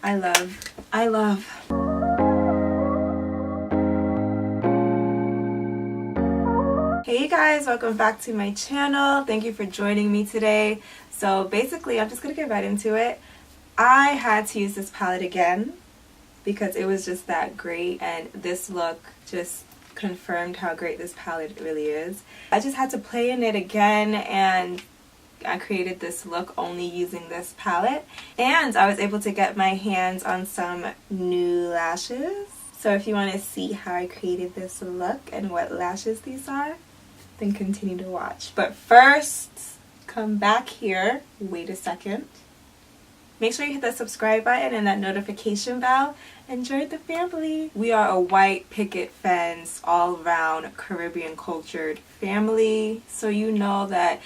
I love. Hey you guys, welcome back to my channel. Thank you for joining me today. So basically, I'm just gonna get right into it. I had to use this palette again because it was just that great, and this look just confirmed how great this palette really is. I just had to play in it again, and I created this look only using this palette, and I was able to get my hands on some new lashes. So if you want to see how I created this look and what lashes these are, then continue to watch. But first, come back here, wait a second. Make sure you hit that subscribe button and that notification bell, and join the family. We are a white picket fence, all around Caribbean cultured family, so you know that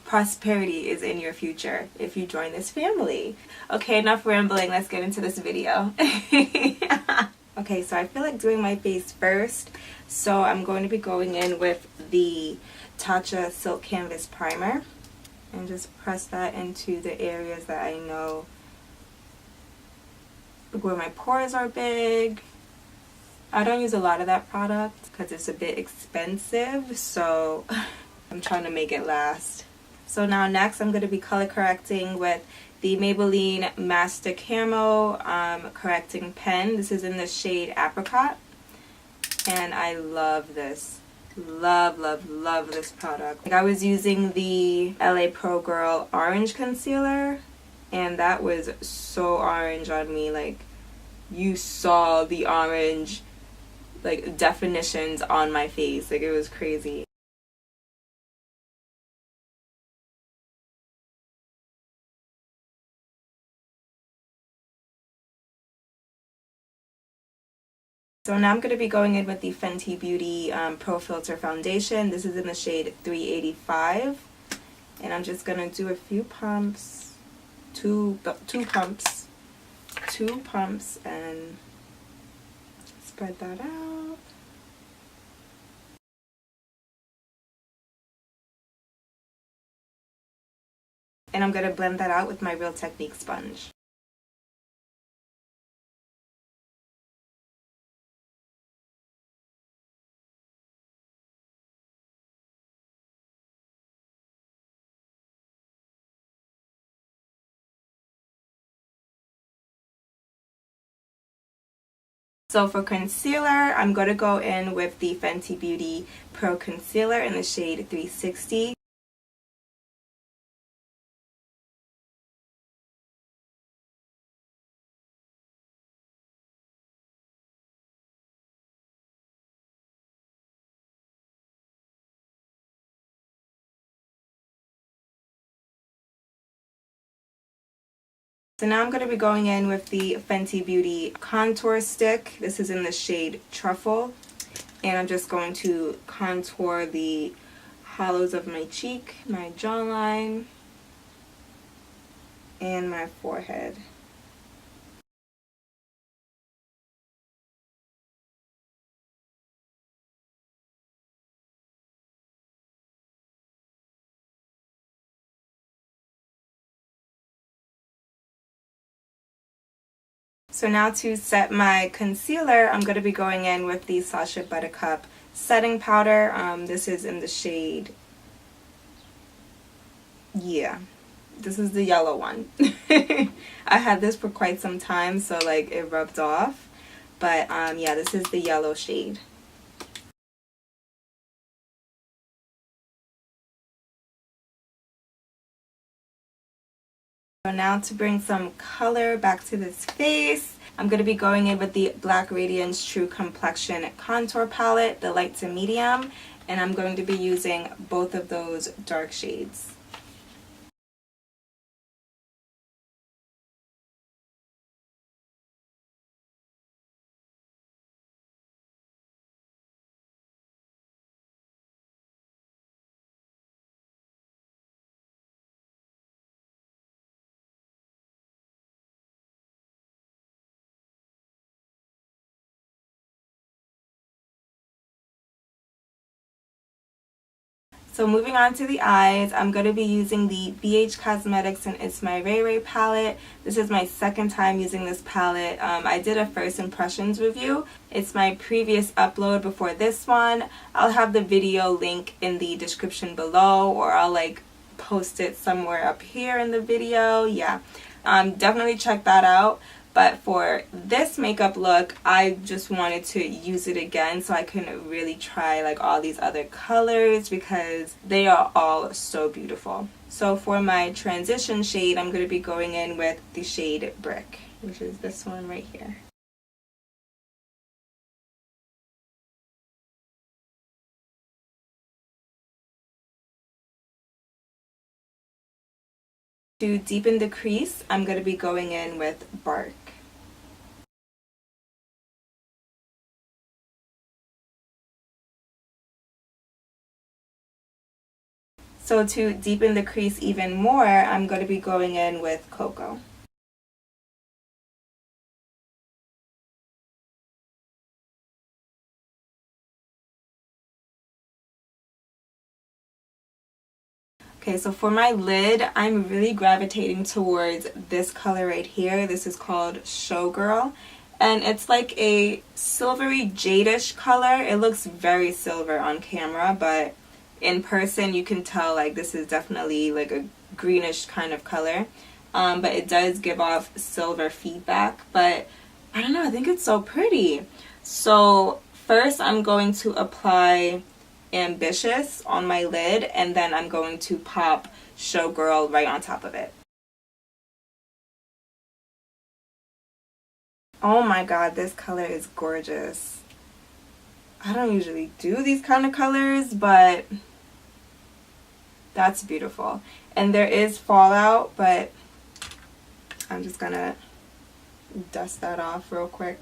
prosperity is in your future if you join this family. Okay, enough rambling, let's get into this video. Okay, so I feel like doing my face first, so I'm going to be going in with the Tatcha Silk Canvas Primer and just press that into the areas that I know where my pores are big. I don't use a lot of that product because it's a bit expensive, so I'm trying to make it last. So now next I'm going to be color correcting with the Maybelline Master Camo correcting pen. This is in the shade Apricot, and I love this. Love this product. Like, I was using the LA Pro Girl orange concealer, and that was so orange on me. Like, you saw the orange like definitions on my face. Like, it was crazy. So now I'm going to be going in with the Fenty Beauty Pro Filter Foundation. This is in the shade 385. And I'm just going to do a few pumps, two pumps, and spread that out. And I'm going to blend that out with my Real Technique sponge. So for concealer, I'm going to go in with the Fenty Beauty Pro Concealer in the shade 360. So now I'm going to be going in with the Fenty Beauty Contour Stick. This is in the shade Truffle. And I'm just going to contour the hollows of my cheek, my jawline, and my forehead. So now to set my concealer, I'm going to be going in with the Sacha Buttercup setting powder. This is in the shade, yeah, this is the yellow one. I had this for quite some time, so like it rubbed off, but yeah, this is the yellow shade. So now to bring some color back to this face, I'm going to be going in with the Black Radiance True Complexion Contour Palette, the light to medium, and I'm going to be using both of those dark shades. So moving on to the eyes, I'm going to be using the BH Cosmetics and It's My Ray Ray palette. This is my second time using this palette. I did a first impressions review. It's my previous upload before this one. I'll have the video link in the description below, or I'll like post it somewhere up here in the video. Yeah, definitely check that out. But for this makeup look, I just wanted to use it again so I can really try like all these other colors because they are all so beautiful. So for my transition shade, I'm going to be going in with the shade Brick, which is this one right here. To deepen the crease, I'm going to be going in with Bark. So to deepen the crease even more, I'm going to be going in with Cocoa. Okay, so for my lid, I'm really gravitating towards this color right here. This is called Showgirl, and it's like a silvery jadish color. It looks very silver on camera, but in person you can tell like this is definitely like a greenish kind of color, but it does give off silver feedback. But I don't know, I think it's so pretty. So first I'm going to apply Ambitious on my lid, and then I'm going to pop Showgirl right on top of it. Oh my god, this color is gorgeous. I don't usually do these kind of colors, but that's beautiful. And there is fallout, but I'm just gonna dust that off real quick.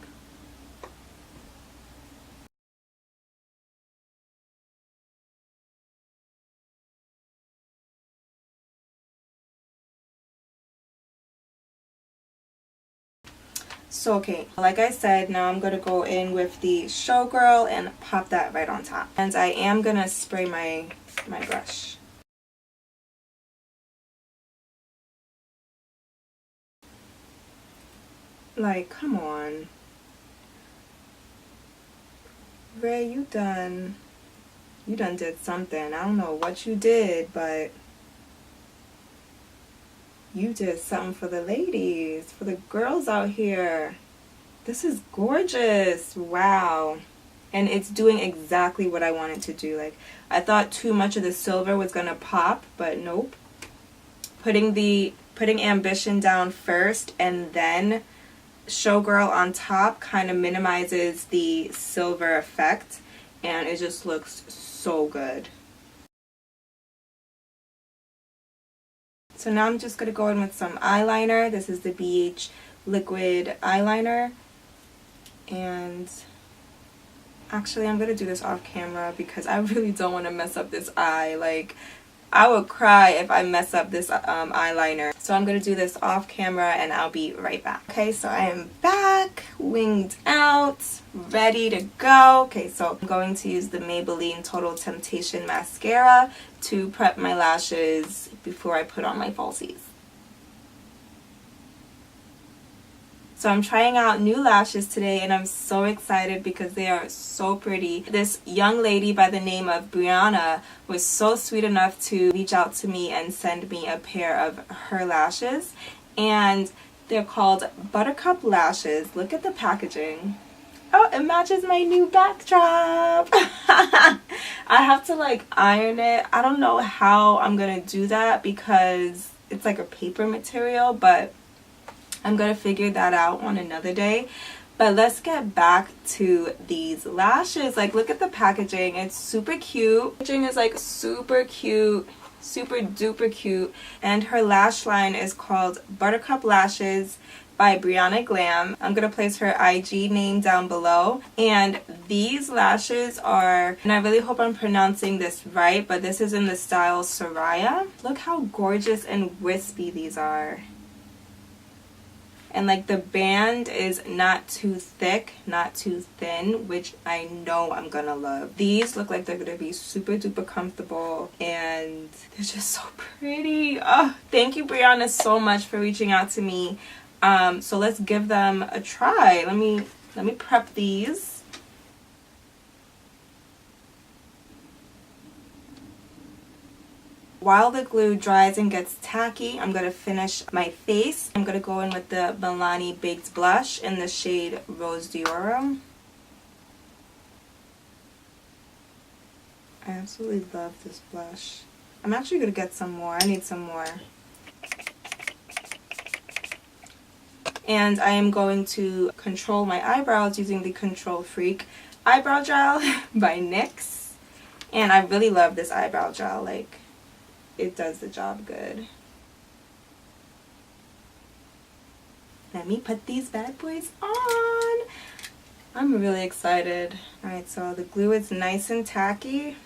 So okay, like I said, now I'm gonna go in with the Showgirl and pop that right on top. And I am gonna spray my brush. Like, come on. Ray, you done did something. I don't know what you did, but you did something for the ladies, for the girls out here. This is gorgeous. Wow. And it's doing exactly what I wanted to do. Like, I thought too much of the silver was gonna pop, but nope. Putting Ambition down first and then Showgirl on top kind of minimizes the silver effect, and it just looks so good. So now I'm just going to go in with some eyeliner. This is the BH liquid eyeliner, and actually I'm going to do this off camera because I really don't want to mess up this eye. Like, I would cry if I mess up this eyeliner. So I'm going to do this off camera and I'll be right back. Okay, so I am back, winged out, ready to go. Okay, so I'm going to use the Maybelline Total Temptation mascara to prep my lashes before I put on my falsies. So I'm trying out new lashes today and I'm so excited because they are so pretty. This young lady by the name of Brianna was so sweet enough to reach out to me and send me a pair of her lashes. And they're called Buttercup Lashes. Look at the packaging. Oh, it matches my new backdrop. I have to like iron it. I don't know how I'm gonna do that because it's like a paper material, but I'm going to figure that out on another day. But let's get back to these lashes. Like, look at the packaging. It's super cute. The packaging is like super cute, super duper cute. And her lash line is called Buttercup Lashes by Brianna Glam. I'm going to place her IG name down below. And these lashes are, and I really hope I'm pronouncing this right, but this is in the style Soraya. Look how gorgeous and wispy these are. And like the band is not too thick, not too thin, which I know I'm gonna love. These look like they're gonna be super duper comfortable and they're just so pretty. Oh, thank you, Brianna, so much for reaching out to me. So let's give them a try. Let me prep these. While the glue dries and gets tacky, I'm going to finish my face. I'm going to go in with the Milani Baked Blush in the shade Rose d'Oro. I absolutely love this blush. I'm actually going to get some more. I need some more. And I am going to control my eyebrows using the Control Freak Eyebrow Gel by NYX. And I really love this eyebrow gel. Like, it does the job good. Let me put these bad boys on. I'm really excited. Alright, so the glue is nice and tacky.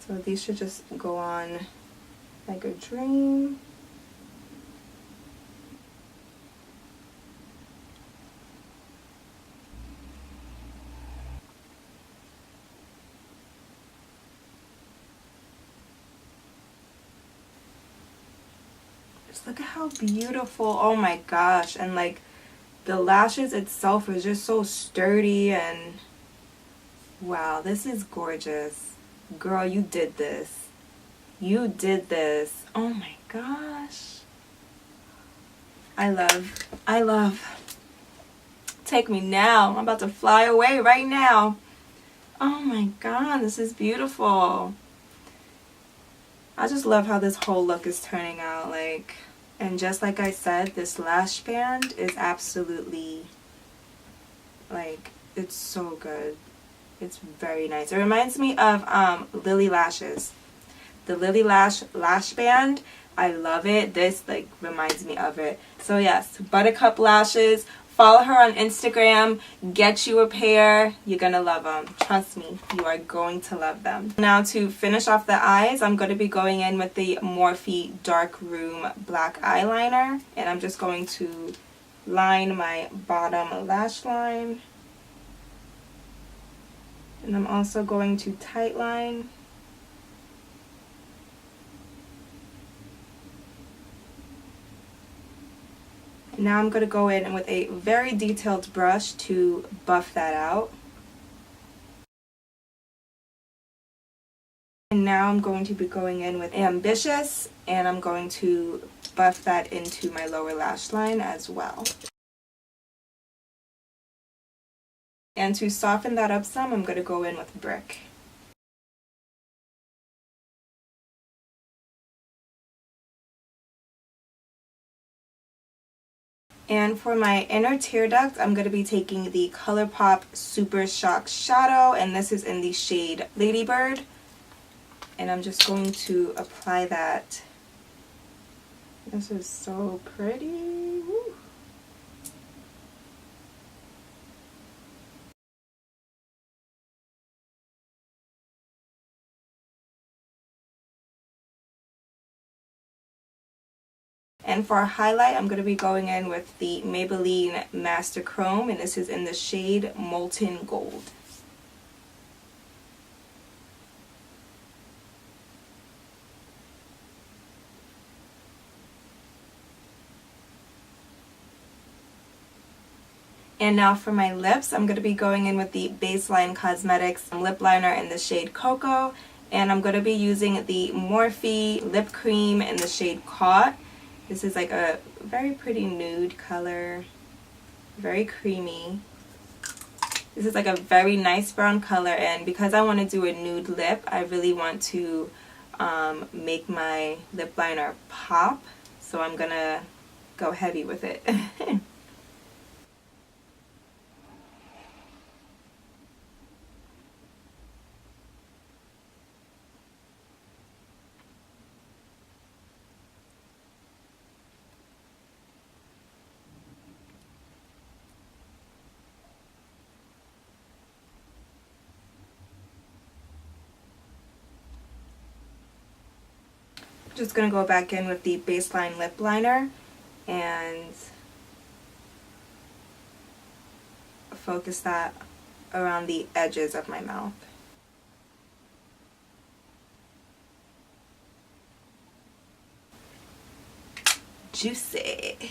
So these should just go on like a dream. Just look at how beautiful. Oh my gosh. And like the lashes itself is just so sturdy and wow, this is gorgeous. Girl, you did this. You did this. Oh my gosh. I love. Take me now. I'm about to fly away right now. Oh my god, this is beautiful. I just love how this whole look is turning out. Like, and just like I said, this lash band is absolutely, like, it's so good. It's very nice. It reminds me of Lily Lashes. The Lily Lash band. I love it. This like reminds me of it. So yes, Buttercup Lashes. Follow her on Instagram. Get you a pair. You're going to love them. Trust me. You are going to love them. Now to finish off the eyes, I'm going to be going in with the Morphe Dark Room Black Eyeliner. And I'm just going to line my bottom lash line. And I'm also going to tightline. Now I'm going to go in with a very detailed brush to buff that out. And now I'm going to be going in with Ambitious, and I'm going to buff that into my lower lash line as well. And to soften that up some, I'm going to go in with Brick. And for my inner tear duct, I'm going to be taking the ColourPop Super Shock Shadow, and this is in the shade Ladybird. And I'm just going to apply that. This is so pretty. Woo. And for a highlight, I'm going to be going in with the Maybelline Master Chrome, and this is in the shade Molten Gold. And now for my lips, I'm going to be going in with the Baseline Cosmetics lip liner in the shade Cocoa, and I'm going to be using the Morphe lip cream in the shade Caught. This is like a very pretty nude color, very creamy. This is like a very nice brown color, and because I want to do a nude lip, I really want to make my lip liner pop, so I'm gonna go heavy with it. Just going to go back in with the Baseline lip liner, and focus that around the edges of my mouth. Juicy.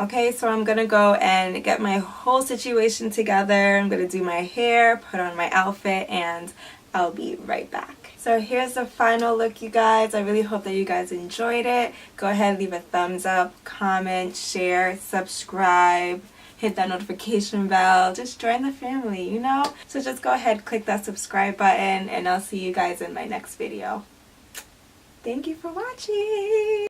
Okay, so I'm gonna go and get my whole situation together. I'm gonna do my hair, put on my outfit, and I'll be right back. So here's the final look, you guys. I really hope that you guys enjoyed it. Go ahead, leave a thumbs up, comment, share, subscribe, hit that notification bell. Just join the family, you know? So just go ahead, click that subscribe button, and I'll see you guys in my next video. Thank you for watching.